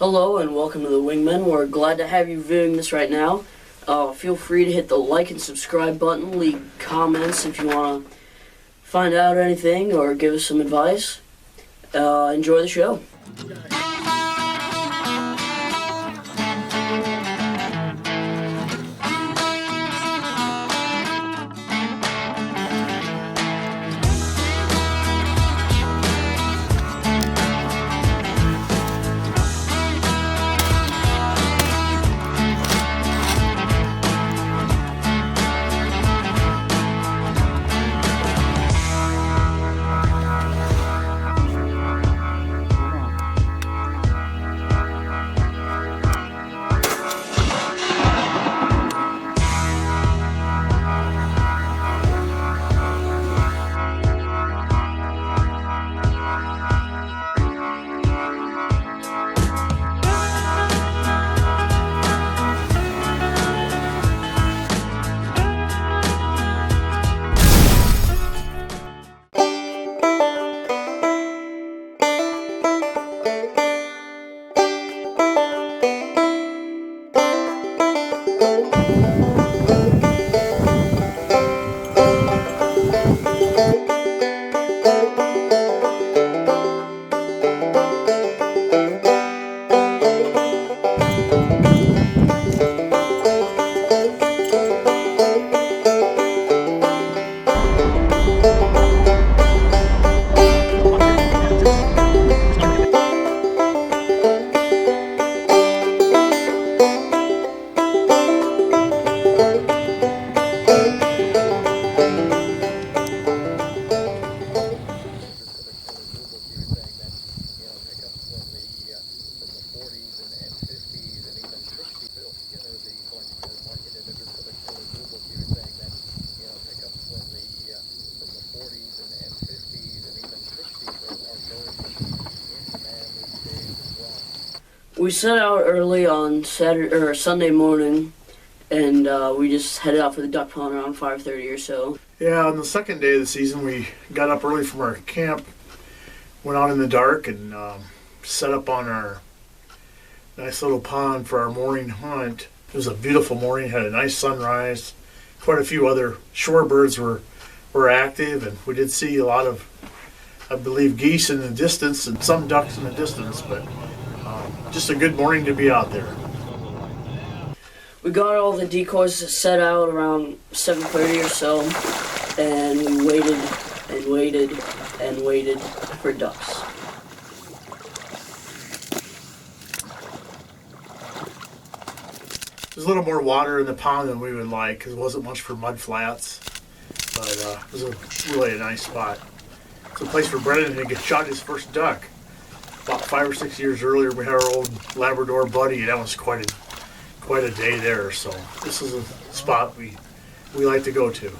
Hello and welcome to the Wingmen. We're glad to have you viewing this right now. Feel free to hit the like and subscribe button, leave comments if you want to find out anything or give us some advice. Enjoy the show. We set out early on Saturday or Sunday morning, and we just headed out for the duck pond around 5:30 or so. Yeah, on the second day of the season, we got up early from our camp, went out in the dark, and set up on our nice little pond for our morning hunt. It was a beautiful morning, had a nice sunrise. Quite a few other shorebirds were active, and we did see a lot of, I believe, geese in the distance and some ducks in the distance, but just a good morning to be out there. We got all the decoys set out around 7:30 or so, and we waited and waited and waited for ducks. There's a little more water in the pond than we would like because it wasn't much for mud flats, but it was really a nice spot. It's a place for Brendan to get shot his first duck. About 5 or 6 years earlier, we had our old Labrador buddy, and that was quite a day there. So this is a spot we like to go to.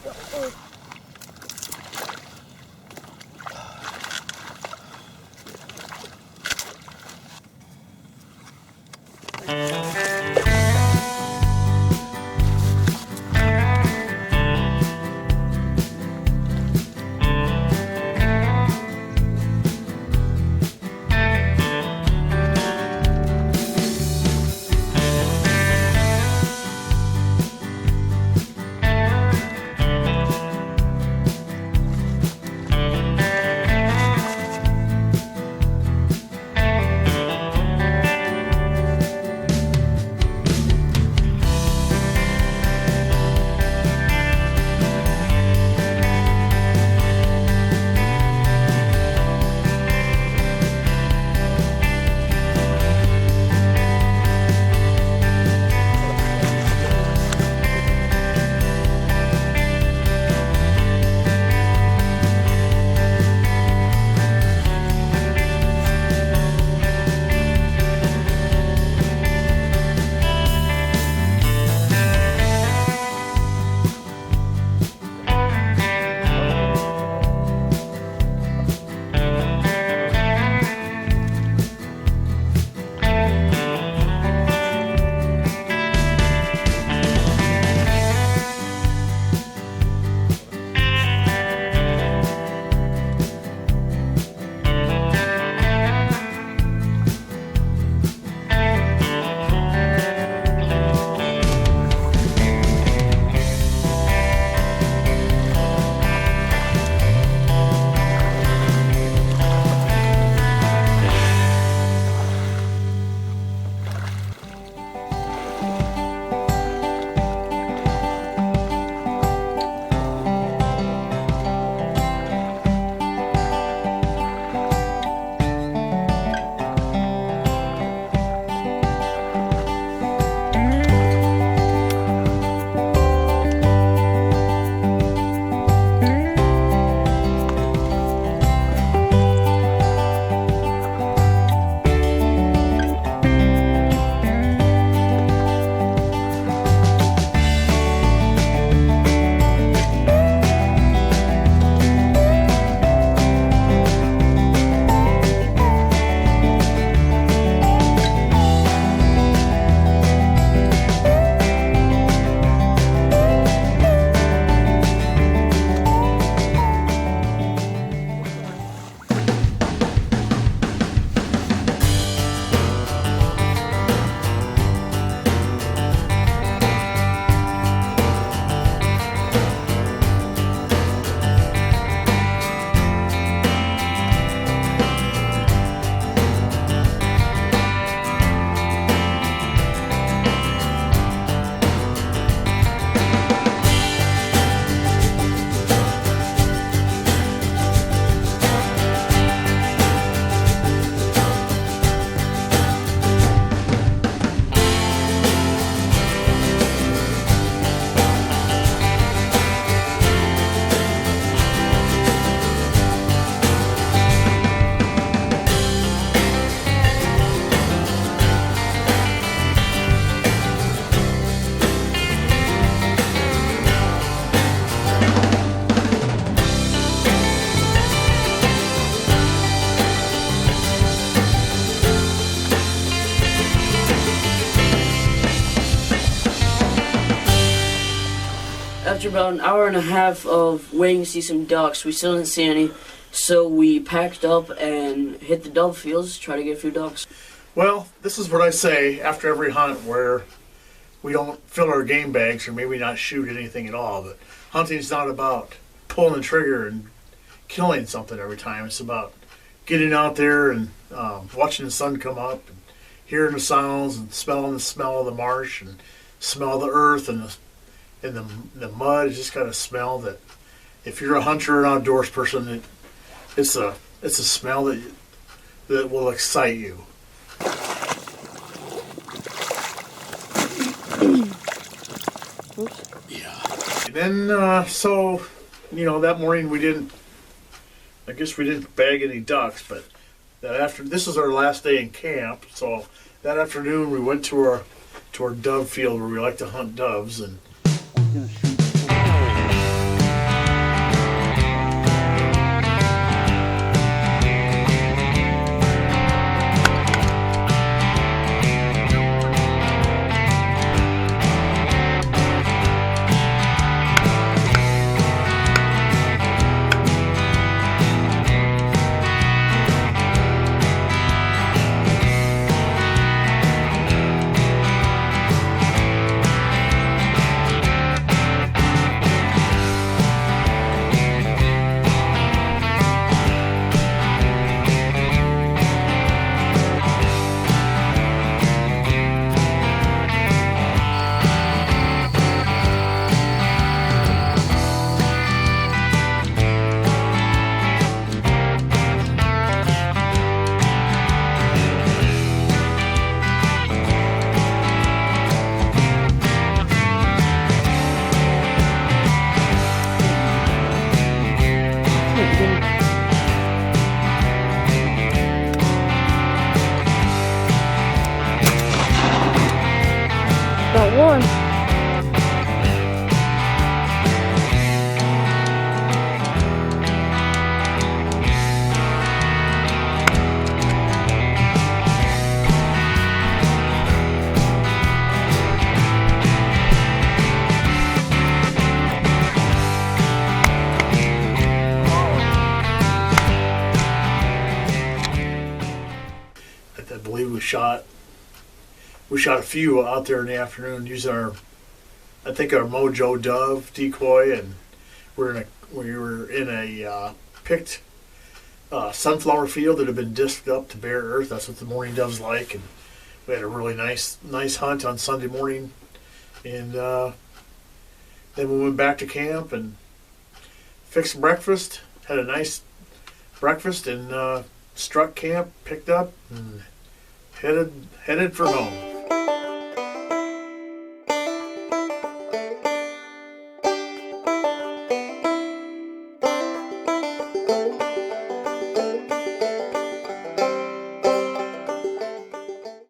after about an hour and a half of waiting to see some ducks, we still didn't see any. So we packed up and hit the dove fields to try to get a few ducks. Well, this is what I say after every hunt where we don't fill our game bags or maybe not shoot anything at all. But hunting's not about pulling the trigger and killing something every time. It's about getting out there and watching the sun come up and hearing the sounds and smelling the smell of the marsh and smell the earth and the mud. It's just got a smell that if you're a hunter or an outdoors person, it's a smell that will excite you. Yeah. And then so that morning we didn't bag any ducks, but this is our last day in camp, so that afternoon we went to our dove field where we like to hunt doves, and Got one. I believe we shot a few out there in the afternoon using our Mojo Dove decoy, and we were in a picked sunflower field that had been disked up to bare earth. That's what the mourning doves like, and we had a really nice hunt on Sunday morning, and then we went back to camp and fixed breakfast, had a nice breakfast, and struck camp, picked up, and headed for home.